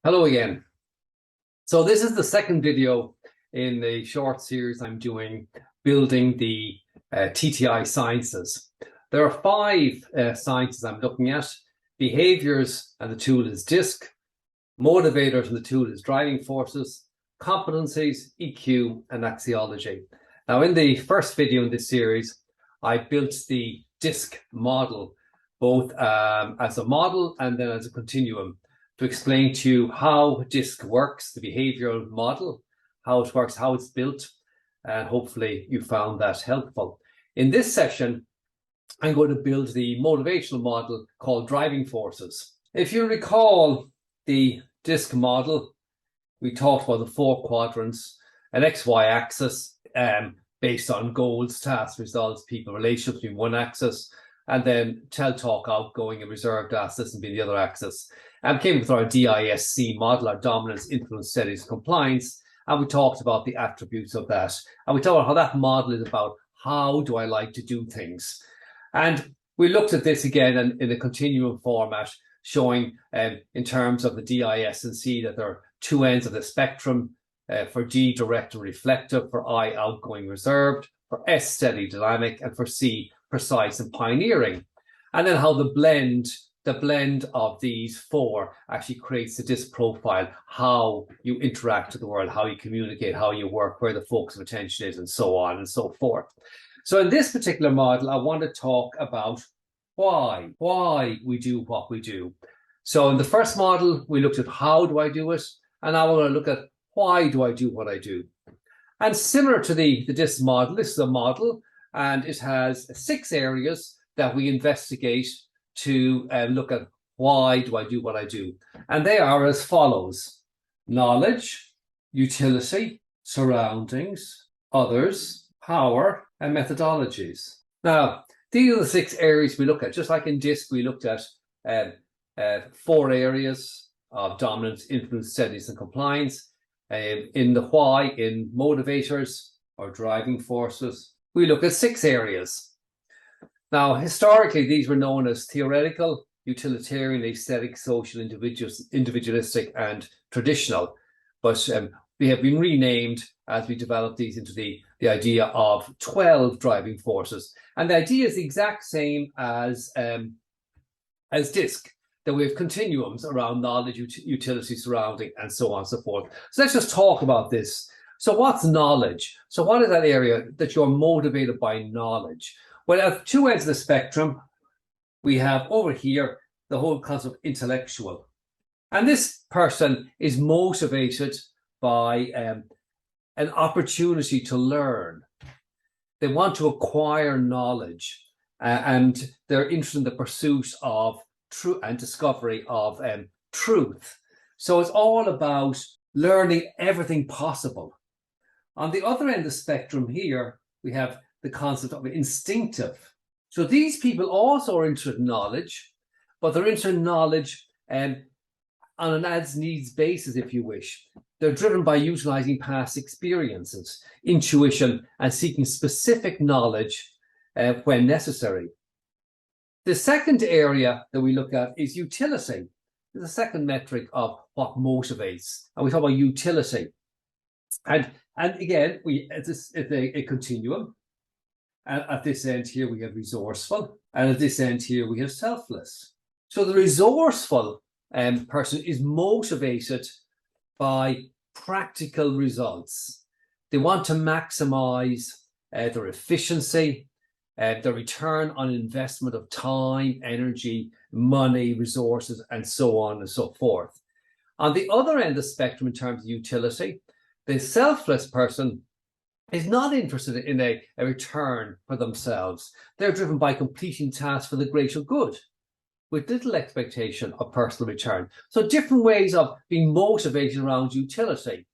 Hello again. So this is the second video in the short series I'm doing, building the TTI sciences. There are five sciences I'm looking at: behaviors, and the tool is DISC; motivators, and the tool is driving forces; competencies, EQ, and axiology. Now, in the first video in this series, I built the DISC model, both as a model and then as a continuum, to explain to you how DISC works, the behavioral model, how it works, how it's built, and hopefully you found that helpful. In this session, I'm going to build the motivational model called driving forces. If you recall the DISC model, we talked about the four quadrants: an XY axis based on goals, tasks, results, people, relationships being one axis, and then tell, talk, outgoing, and reserved assets and being the other axis. And came with our DISC model, our dominance, influence, steadiness, compliance. And we talked about the attributes of that. And we talked about how that model is about how do I like to do things. And we looked at this again in a continuum format, showing in terms of the DIS and C that there are two ends of the spectrum. For D, direct and reflective; for I, outgoing, reserved; for S, steady, dynamic; and for C, precise and pioneering. And then how the blend of these four actually creates the DISC profile: how you interact with the world, how you communicate, how you work, where the focus of attention is, and so on and so forth. So in this particular model, I want to talk about why we do what we do. So in the first model, we looked at how do I do it, and now we're going to look at why do I do what I do. And similar to the DISC model, this is a model, and it has 6 areas that we investigate to look at why do I do what I do. And they are as follows: knowledge, utility, surroundings, others, power, and methodologies. Now, these are the 6 areas we look at. Just like in DISC, we looked at 4 areas of dominance, influence, steadiness, and compliance. In the why, in motivators or driving forces, we look at 6 areas. Now, historically, these were known as theoretical, utilitarian, aesthetic, social, individualistic, and traditional. But they have been renamed as we develop these into the idea of 12 driving forces. And the idea is the exact same as DISC, that we have continuums around knowledge, utility, surrounding, and so on and so forth. So let's just talk about this. So what's knowledge? So what is that area that you're motivated by knowledge? Well, at 2 ends of the spectrum, we have over here the whole concept of intellectual. And this person is motivated by an opportunity to learn. They want to acquire knowledge, and they're interested in the pursuit of truth and discovery of truth. So it's all about learning everything possible. On the other end of the spectrum here, we have the concept of instinctive. So these people also are interested in knowledge, but they're interested in knowledge on an as-needs basis, if you wish. They're driven by utilizing past experiences, intuition, and seeking specific knowledge when necessary. The second area that we look at is utility. It's the second metric of what motivates. And we talk about utility. And again, it's a continuum. And at this end here, we have resourceful. And at this end here, we have selfless. So the resourceful person is motivated by practical results. They want to maximize their efficiency, the return on investment of time, energy, money, resources, and so on and so forth. On the other end of the spectrum, in terms of utility, the selfless person is not interested in a return for themselves. They're driven by completing tasks for the greater good, with little expectation of personal return. So different ways of being motivated around utility.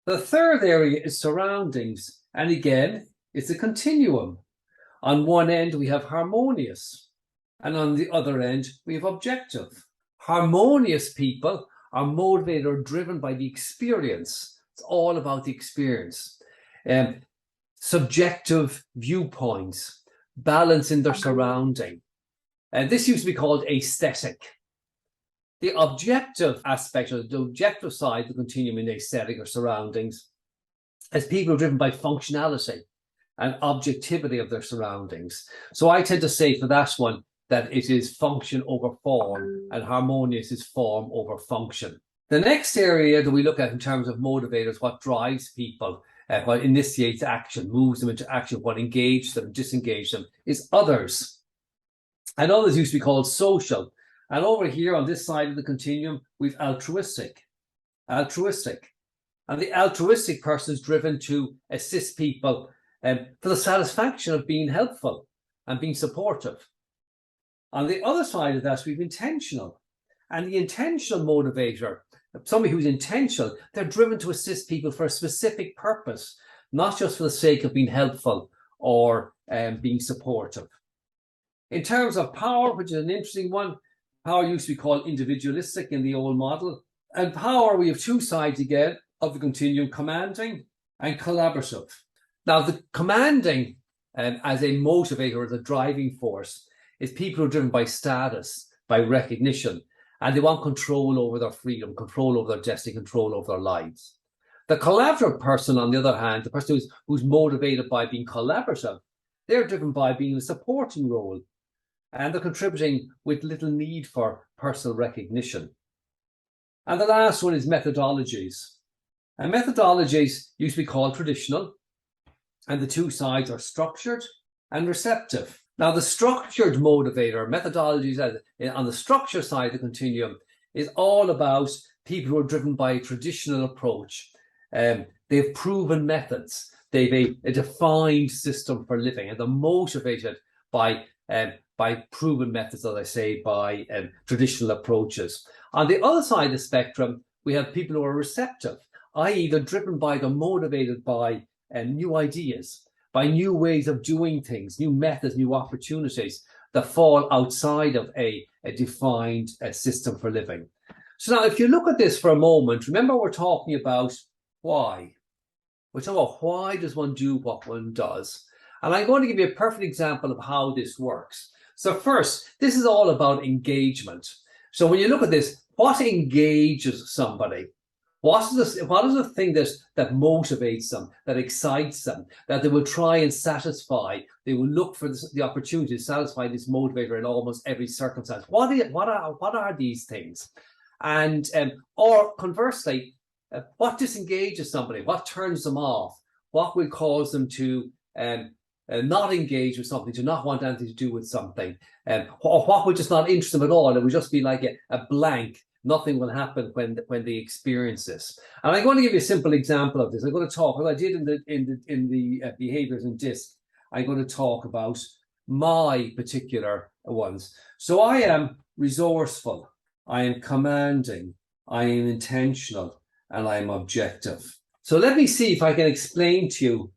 The third area is surroundings. And again, it's a continuum. On one end, we have harmonious, and on the other end, we have objective. Harmonious people are motivated or driven by the experience. It's all about the experience. Subjective viewpoints, balance in their surrounding. And this used to be called aesthetic. The objective aspect, or the objective side of the continuum in aesthetic or surroundings, is people driven by functionality and objectivity of their surroundings. So I tend to say for that one that it is function over form, and harmonious is form over function. The next area that we look at in terms of motivators, what drives people, what initiates action, moves them into action, what engages them, disengages them, is others. And others used to be called social. And over here on this side of the continuum, we've altruistic. Altruistic. And the altruistic person is driven to assist people for the satisfaction of being helpful and being supportive. On the other side of that, we've intentional. And the intentional motivator, somebody who's intentional, they're driven to assist people for a specific purpose, not just for the sake of being helpful or being supportive. In terms of power, which is an interesting one, power used to be called individualistic in the old model. And power, we have two sides again of the continuum, commanding and collaborative. Now, the commanding as a motivator, as a driving force, is people who are driven by status, by recognition, and they want control over their freedom, control over their destiny, control over their lives. The collaborative person, on the other hand, the person who's motivated by being collaborative, they're driven by being a supporting role, and they're contributing with little need for personal recognition. And the last one is methodologies. And methodologies used to be called traditional, and the two sides are structured and receptive. Now, the structured motivator, methodologies on the structure side of the continuum, is all about people who are driven by a traditional approach. They've proven methods. They've a defined system for living, and they're motivated by proven methods, as I say, by traditional approaches. On the other side of the spectrum, we have people who are receptive, i.e. they're driven by, they're motivated by new ideas, by new ways of doing things, new methods, new opportunities that fall outside of a defined system for living. So now, if you look at this for a moment, remember we're talking about why. We're talking about why does one do what one does. And I'm going to give you a perfect example of how this works. So first, this is all about engagement. So when you look at this, what engages somebody? What is the thing that motivates them, that excites them, that they will try and satisfy? They will look for the opportunity to satisfy this motivator in almost every circumstance. What are these things? And or conversely, what disengages somebody? What turns them off? What will cause them to not engage with something, to not want anything to do with something? Or what would just not interest them at all? It would just be like a blank. Nothing will happen when they experience this. And I'm going to give you a simple example of this. I'm going to talk, what I did in the behaviors in DISC. I'm going to talk about my particular ones. So I am resourceful, I am commanding, I am intentional, and I am objective. So let me see if I can explain to you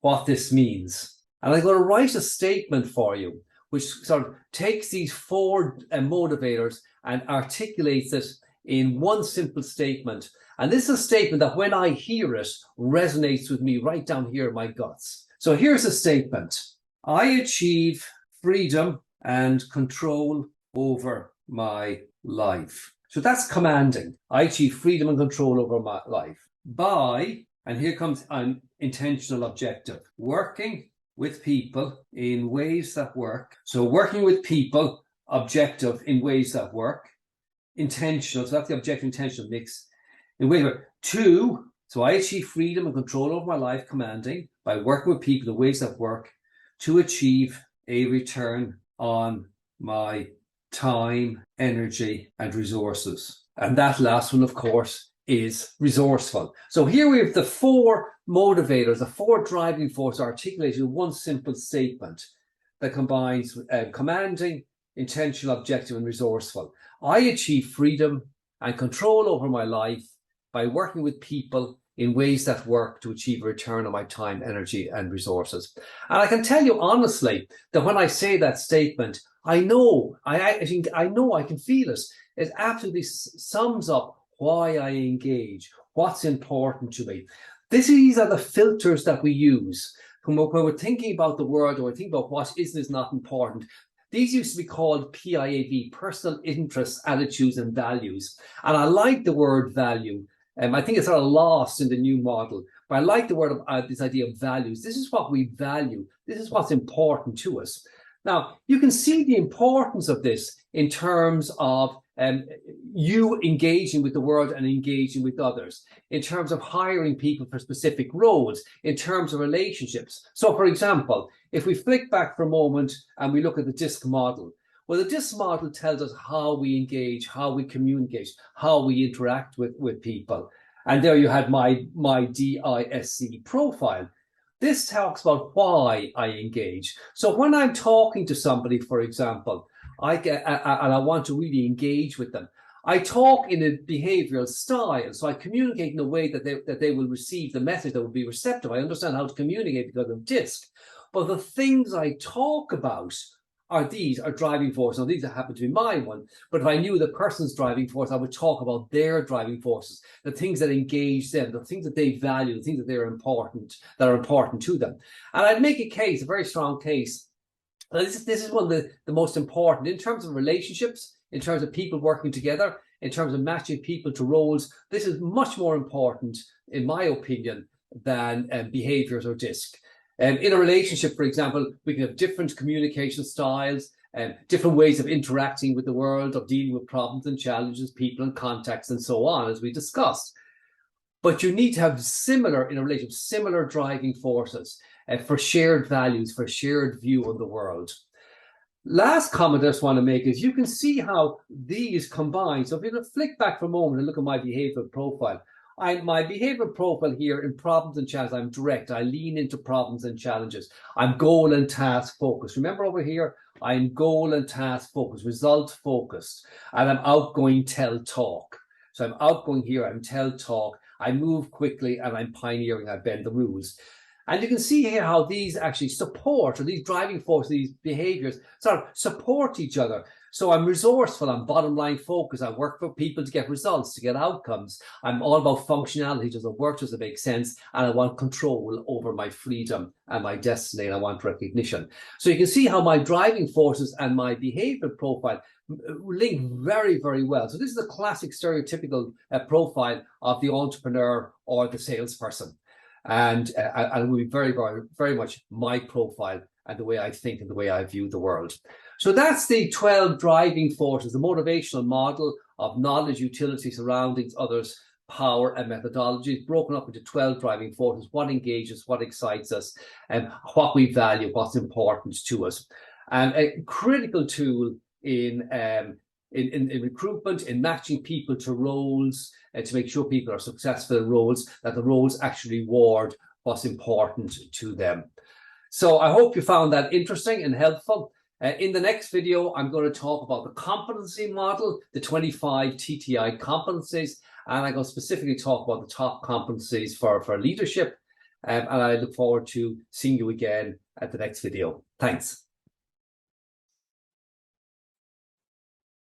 what this means. And I'm going to write a statement for you, which sort of takes these four motivators and articulates it in one simple statement. And this is a statement that when I hear it, resonates with me right down here in my guts. So here's a statement. I achieve freedom and control over my life. So that's commanding. I achieve freedom and control over my life by, and here comes an intentional objective, working with people in ways that work. So working with people, objective in ways that work. Intentional, so that's the objective intentional mix. In ways that work. Two, so I achieve freedom and control over my life, commanding, by working with people in ways that work to achieve a return on my time, energy, and resources. And that last one, of course, is resourceful. So here we have the four motivators, the four driving forces articulated in one simple statement that combines commanding, intentional, objective, and resourceful. I achieve freedom and control over my life by working with people in ways that work to achieve a return on my time, energy, and resources. And I can tell you honestly that when I say that statement, I know, I can feel it. It absolutely sums up why I engage, what's important to me. These are the filters that we use when we're thinking about the world, or we think about what is not important. These used to be called PIAV, personal interests, attitudes, and values. And I like the word value. I think it's sort of lost in the new model, but I like the word of this idea of values. This is what we value. This is what's important to us. Now, you can see the importance of this in terms of you engaging with the world and engaging with others, in terms of hiring people for specific roles, in terms of relationships. So, for example, if we flick back for a moment and we look at the DISC model, well, the DISC model tells us how we engage, how we communicate, how we interact with people. And there you had my DISC profile. This talks about why I engage. So when I'm talking to somebody, for example, and I want to really engage with them, I talk in a behavioral style. So I communicate in a way that they will receive the message, that will be receptive. I understand how to communicate because of DISC. But the things I talk about are driving force. Now, these happen to be my one, but if I knew the person's driving force, I would talk about their driving forces, the things that engage them, the things that they value, the things that are important to them. And I'd make a case, a very strong case. This is one of the most important in terms of relationships, in terms of people working together, in terms of matching people to roles. This is much more important, in my opinion, than behaviors or DISC. In a relationship, for example, we can have different communication styles, different ways of interacting with the world, of dealing with problems and challenges, people and contexts, and so on, as we discussed. But you need to have in a relationship, similar driving forces for shared values, for shared view on the world. Last comment I just want to make is you can see how these combine. So if you flick back for a moment and look at my behavioral profile, my behavioral profile here in problems and challenges, I'm direct. I lean into problems and challenges. I'm goal and task focused. Remember over here, I'm goal and task focused, result focused, and I'm outgoing, tell, talk. So I'm outgoing here, I'm tell, talk. I move quickly and I'm pioneering, I bend the rules. And you can see here how these actually support, or these driving forces, these behaviors sort of support each other. So I'm resourceful, I'm bottom line focused, I work for people to get results, to get outcomes. I'm all about functionality, does it work, does it make sense? And I want control over my freedom and my destiny, and I want recognition. So you can see how my driving forces and my behavioral profile link very, very well. So this is a classic stereotypical profile of the entrepreneur or the salesperson. And it will be very, very, very much my profile and the way I think and the way I view the world. So that's the 12 driving forces, the motivational model of knowledge, utility, surroundings, others, power, and methodology, broken up into 12 driving forces: what engages, what excites us, and what we value, what's important to us. And a critical tool in recruitment, in matching people to roles, to make sure people are successful in roles, that the roles actually reward what's important to them. So I hope you found that interesting and helpful. In the next video, I'm going to talk about the competency model, the 25 TTI competencies, and I'm going to specifically talk about the top competencies for leadership. And I look forward to seeing you again at the next video. Thanks.